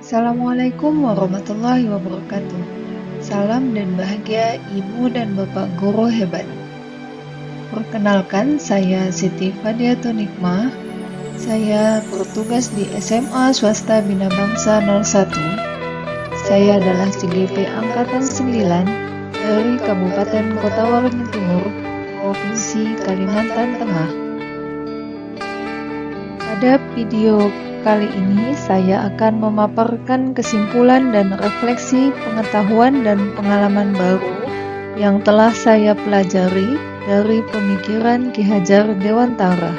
Assalamualaikum warahmatullahi wabarakatuh. Salam dan bahagia Ibu dan Bapak Guru hebat. Perkenalkan, saya Siti Fadiatun Nikmah. Saya bertugas di SMA Swasta Bina Bangsa 01. Saya adalah CGP Angkatan 9 dari Kabupaten Kota Waringin Timur, Provinsi Kalimantan Tengah. Pada video kali ini saya akan memaparkan kesimpulan dan refleksi pengetahuan dan pengalaman baru yang telah saya pelajari dari pemikiran Ki Hajar Dewantara.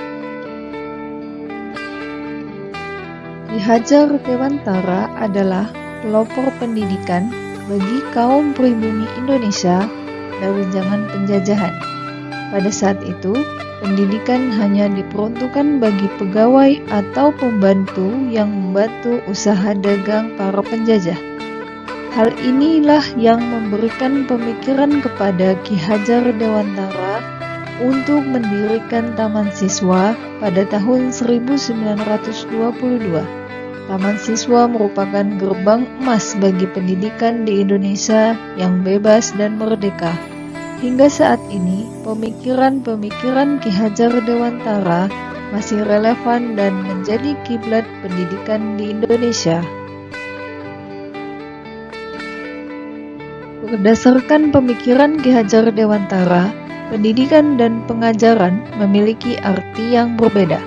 Ki Hajar Dewantara adalah pelopor pendidikan bagi kaum pribumi Indonesia dari zaman penjajahan. Pada saat itu, pendidikan hanya diperuntukkan bagi pegawai atau pembantu yang membantu usaha dagang para penjajah. Hal inilah yang memberikan pemikiran kepada Ki Hajar Dewantara untuk mendirikan Taman Siswa pada tahun 1922. Taman Siswa merupakan gerbang emas bagi pendidikan di Indonesia yang bebas dan merdeka. Hingga saat ini, pemikiran-pemikiran Ki Hajar Dewantara masih relevan dan menjadi kiblat pendidikan di Indonesia. Berdasarkan pemikiran Ki Hajar Dewantara, pendidikan dan pengajaran memiliki arti yang berbeda.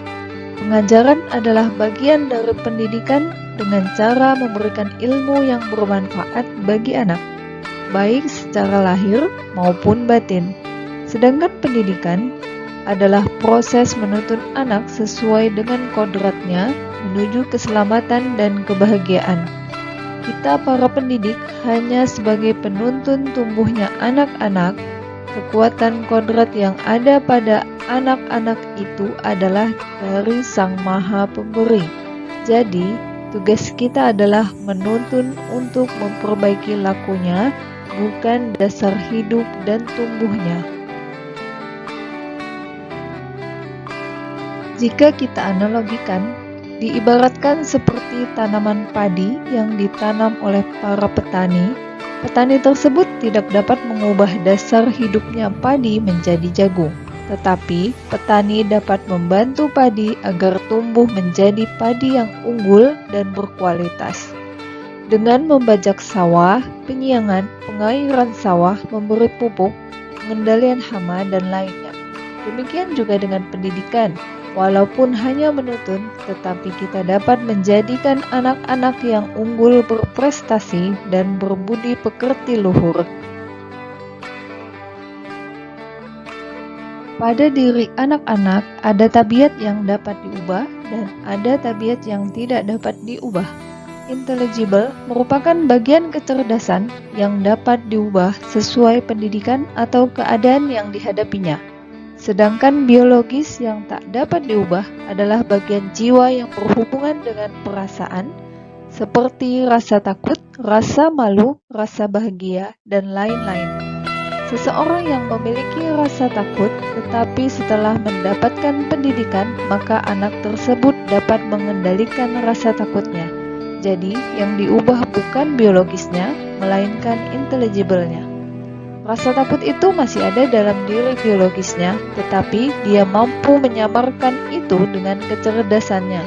Pengajaran adalah bagian dari pendidikan dengan cara memberikan ilmu yang bermanfaat bagi anak, baik secara lahir maupun batin. Sedangkan pendidikan adalah proses menuntun anak sesuai dengan kodratnya menuju keselamatan dan kebahagiaan. Kita para pendidik hanya sebagai penuntun tumbuhnya anak-anak. Kekuatan kodrat yang ada pada anak-anak itu adalah dari Sang Maha Pemberi. Jadi, tugas kita adalah menuntun untuk memperbaiki lakunya, bukan dasar hidup dan tumbuhnya. Jika kita analogikan, diibaratkan seperti tanaman padi yang ditanam oleh para petani. Petani tersebut tidak dapat mengubah dasar hidupnya padi menjadi jagung, tetapi petani dapat membantu padi agar tumbuh menjadi padi yang unggul dan berkualitas. Dengan membajak sawah, penyiangan, pengairan sawah, memberi pupuk, pengendalian hama, dan lainnya. Demikian juga dengan pendidikan. Walaupun hanya menuntun, tetapi kita dapat menjadikan anak-anak yang unggul berprestasi dan berbudi pekerti luhur. Pada diri anak-anak ada tabiat yang dapat diubah dan ada tabiat yang tidak dapat diubah. Intelligible merupakan bagian kecerdasan yang dapat diubah sesuai pendidikan atau keadaan yang dihadapinya. Sedangkan biologis yang tak dapat diubah adalah bagian jiwa yang berhubungan dengan perasaan, seperti rasa takut, rasa malu, rasa bahagia, dan lain-lain. Seseorang yang memiliki rasa takut, tetapi setelah mendapatkan pendidikan, maka anak tersebut dapat mengendalikan rasa takutnya. Jadi, yang diubah bukan biologisnya, melainkan intelligible-nya. Rasa takut itu masih ada dalam diri biologisnya, tetapi dia mampu menyamarkan itu dengan kecerdasannya.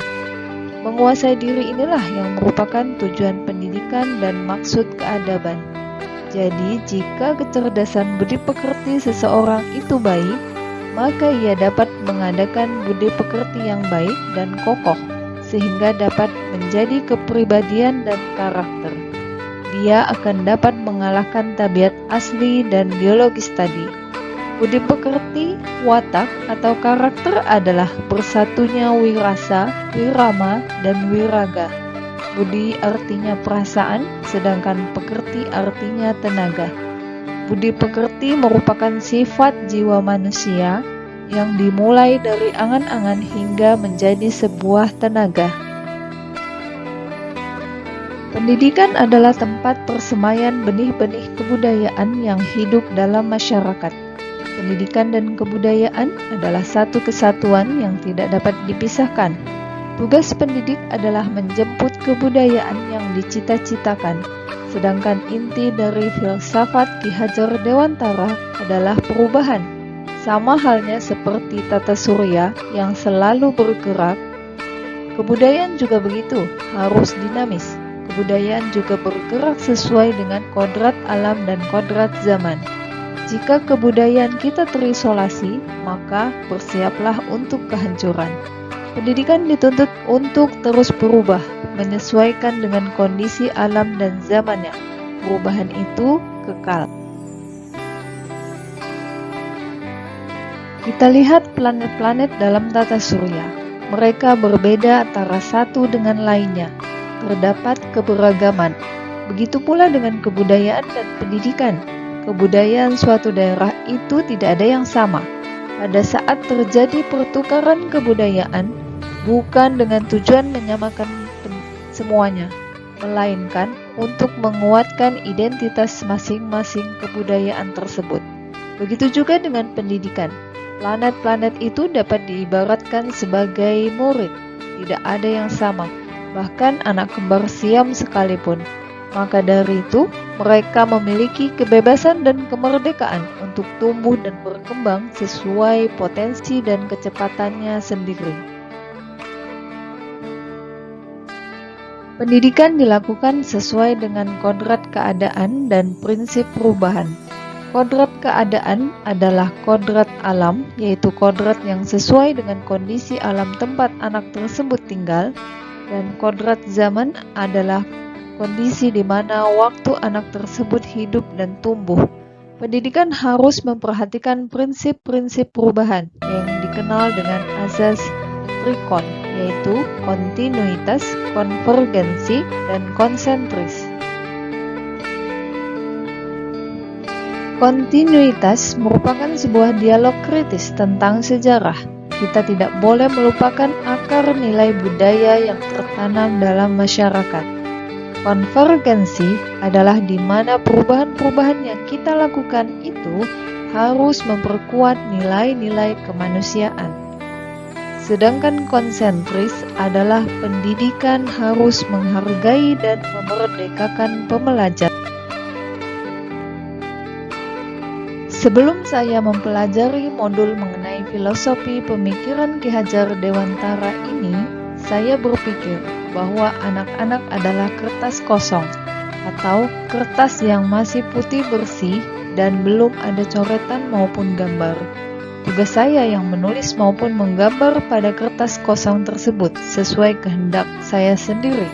Menguasai diri inilah yang merupakan tujuan pendidikan dan maksud keadaban. Jadi, jika kecerdasan budi pekerti seseorang itu baik, maka ia dapat mengadakan budi pekerti yang baik dan kokoh, sehingga dapat menjadi kepribadian dan karakter. Dia akan dapat mengalahkan tabiat asli dan biologis tadi. Budi pekerti, watak, atau karakter adalah bersatunya wirasa, wirama, dan wiraga. Budi artinya perasaan, sedangkan pekerti artinya tenaga. Budi pekerti merupakan sifat jiwa manusia yang dimulai dari angan-angan hingga menjadi sebuah tenaga. Pendidikan adalah tempat persemaian benih-benih kebudayaan yang hidup dalam masyarakat. Pendidikan dan kebudayaan adalah satu kesatuan yang tidak dapat dipisahkan. Tugas pendidik adalah menjemput kebudayaan yang dicita-citakan, sedangkan inti dari filsafat Ki Hajar Dewantara adalah perubahan. Sama halnya seperti tata surya yang selalu bergerak, kebudayaan juga begitu, harus dinamis. Kebudayaan juga bergerak sesuai dengan kodrat alam dan kodrat zaman. Jika kebudayaan kita terisolasi, maka bersiaplah untuk kehancuran. Pendidikan dituntut untuk terus berubah, menyesuaikan dengan kondisi alam dan zamannya. Perubahan itu kekal. Kita lihat planet-planet dalam tata surya. Mereka berbeda antara satu dengan lainnya. Terdapat keberagaman. Begitu pula dengan kebudayaan dan pendidikan. Kebudayaan suatu daerah itu tidak ada yang sama. Pada saat terjadi pertukaran kebudayaan, bukan dengan tujuan menyamakan semuanya, melainkan untuk menguatkan identitas masing-masing kebudayaan tersebut. Begitu juga dengan pendidikan. Planet-planet itu dapat diibaratkan sebagai murid. Tidak ada yang sama, bahkan anak kembar Siam sekalipun. Maka dari itu, mereka memiliki kebebasan dan kemerdekaan untuk tumbuh dan berkembang sesuai potensi dan kecepatannya sendiri. Pendidikan dilakukan sesuai dengan kodrat keadaan dan prinsip perubahan. Kodrat keadaan adalah kodrat alam, yaitu kodrat yang sesuai dengan kondisi alam tempat anak tersebut tinggal, dan kodrat zaman adalah kondisi di mana waktu anak tersebut hidup dan tumbuh. Pendidikan harus memperhatikan prinsip-prinsip perubahan yang dikenal dengan azas Trikon, yaitu kontinuitas, konvergensi, dan konsentris. Kontinuitas merupakan sebuah dialog kritis tentang sejarah. Kita tidak boleh melupakan akar nilai budaya yang tertanam dalam masyarakat. Konvergensi adalah di mana perubahan-perubahan yang kita lakukan itu harus memperkuat nilai-nilai kemanusiaan. Sedangkan konsentris adalah pendidikan harus menghargai dan memerdekakan pembelajar. Sebelum saya mempelajari modul mengenai filosofi pemikiran Ki Hajar Dewantara ini, saya berpikir bahwa anak-anak adalah kertas kosong atau kertas yang masih putih bersih dan belum ada coretan maupun gambar. Tugas saya yang menulis maupun menggambar pada kertas kosong tersebut sesuai kehendak saya sendiri.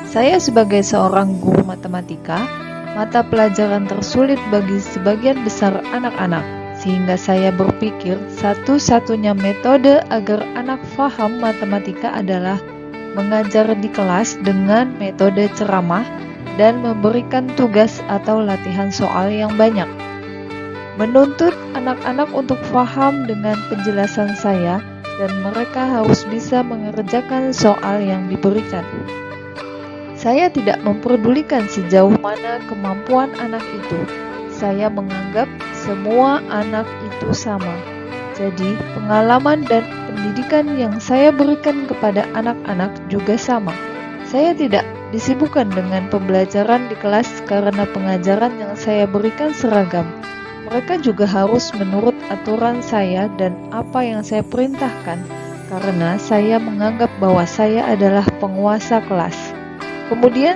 Saya sebagai seorang guru matematika, mata pelajaran tersulit bagi sebagian besar anak-anak, sehingga saya berpikir satu-satunya metode agar anak faham matematika adalah mengajar di kelas dengan metode ceramah dan memberikan tugas atau latihan soal yang banyak. Menuntut anak-anak untuk paham dengan penjelasan saya dan mereka harus bisa mengerjakan soal yang diberikan. Saya tidak memperdulikan sejauh mana kemampuan anak itu. Saya menganggap semua anak itu sama. Jadi, pengalaman dan pendidikan yang saya berikan kepada anak-anak juga sama. Saya tidak disibukkan dengan pembelajaran di kelas karena pengajaran yang saya berikan seragam. Mereka juga harus menurut aturan saya dan apa yang saya perintahkan, karena saya menganggap bahwa saya adalah penguasa kelas. Kemudian,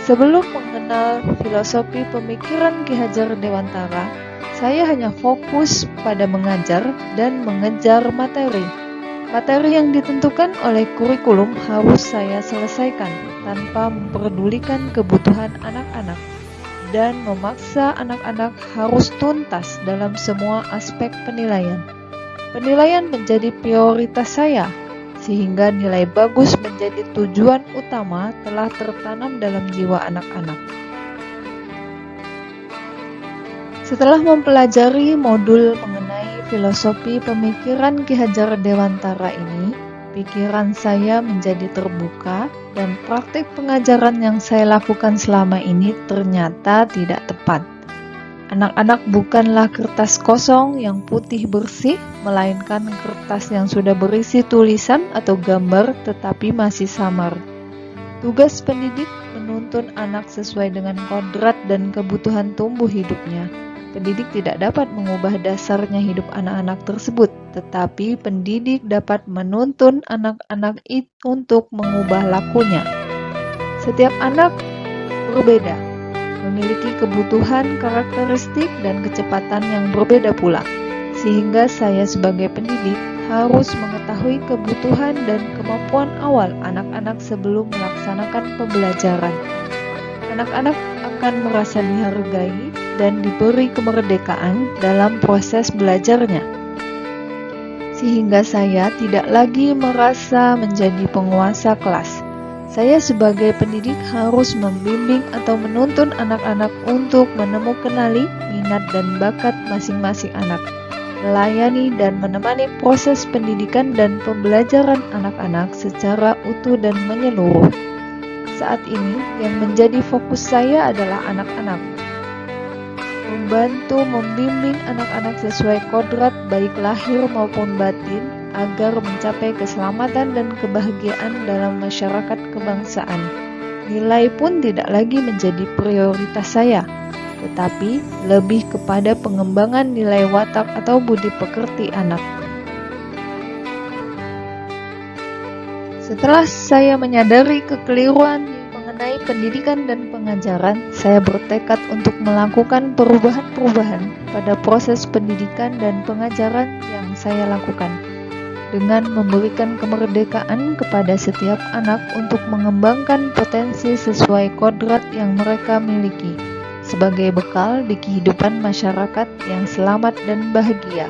sebelum mengenal filosofi pemikiran Ki Hajar Dewantara, saya hanya fokus pada mengajar dan mengejar materi. Materi yang ditentukan oleh kurikulum harus saya selesaikan tanpa memperdulikan kebutuhan anak-anak dan memaksa anak-anak harus tuntas dalam semua aspek penilaian. Penilaian menjadi prioritas saya, sehingga nilai bagus menjadi tujuan utama telah tertanam dalam jiwa anak-anak. Setelah mempelajari modul mengenai filosofi pemikiran Ki Hajar Dewantara ini, pikiran saya menjadi terbuka dan praktik pengajaran yang saya lakukan selama ini ternyata tidak tepat. Anak-anak bukanlah kertas kosong yang putih bersih, melainkan kertas yang sudah berisi tulisan atau gambar tetapi masih samar. Tugas pendidik menuntun anak sesuai dengan kodrat dan kebutuhan tumbuh hidupnya. Pendidik tidak dapat mengubah dasarnya hidup anak-anak tersebut, tetapi pendidik dapat menuntun anak-anak itu untuk mengubah lakunya. Setiap anak berbeda, memiliki kebutuhan, karakteristik, dan kecepatan yang berbeda pula, sehingga saya sebagai pendidik harus mengetahui kebutuhan dan kemampuan awal anak-anak sebelum melaksanakan pembelajaran. Anak-anak akan merasa dihargai dan diberi kemerdekaan dalam proses belajarnya, sehingga saya tidak lagi merasa menjadi penguasa kelas. Saya sebagai pendidik harus membimbing atau menuntun anak-anak untuk menemukan minat dan bakat masing-masing anak, melayani dan menemani proses pendidikan dan pembelajaran anak-anak secara utuh dan menyeluruh. Saat ini yang menjadi fokus saya adalah anak-anak. Membantu membimbing anak-anak sesuai kodrat baik lahir maupun batin agar mencapai keselamatan dan kebahagiaan dalam masyarakat kebangsaan. Nilai pun tidak lagi menjadi prioritas saya, tetapi lebih kepada pengembangan nilai watak atau budi pekerti anak. Setelah saya menyadari kekeliruan mengenai pendidikan dan pengajaran, saya bertekad untuk melakukan perubahan-perubahan pada proses pendidikan dan pengajaran yang saya lakukan, dengan memberikan kemerdekaan kepada setiap anak untuk mengembangkan potensi sesuai kodrat yang mereka miliki, sebagai bekal di kehidupan masyarakat yang selamat dan bahagia.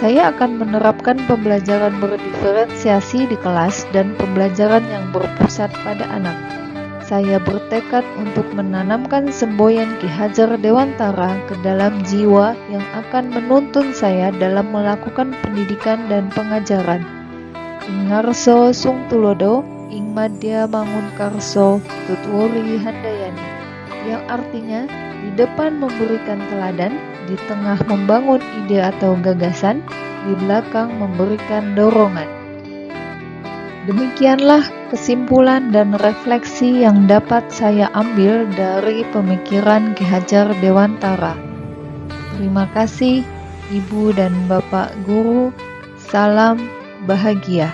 Saya akan menerapkan pembelajaran berdiferensiasi di kelas dan pembelajaran yang berpusat pada anak. Saya bertekad untuk menanamkan semboyan Ki Hajar Dewantara ke dalam jiwa yang akan menuntun saya dalam melakukan pendidikan dan pengajaran. Ing ngarso sung tulodo, ing madya mangun karso, tutwori handayani, yang artinya di depan memberikan teladan, di tengah membangun ide atau gagasan, di belakang memberikan dorongan. Demikianlah kesimpulan dan refleksi yang dapat saya ambil dari pemikiran Ki Hajar Dewantara. Terima kasih Ibu dan Bapak Guru. Salam bahagia.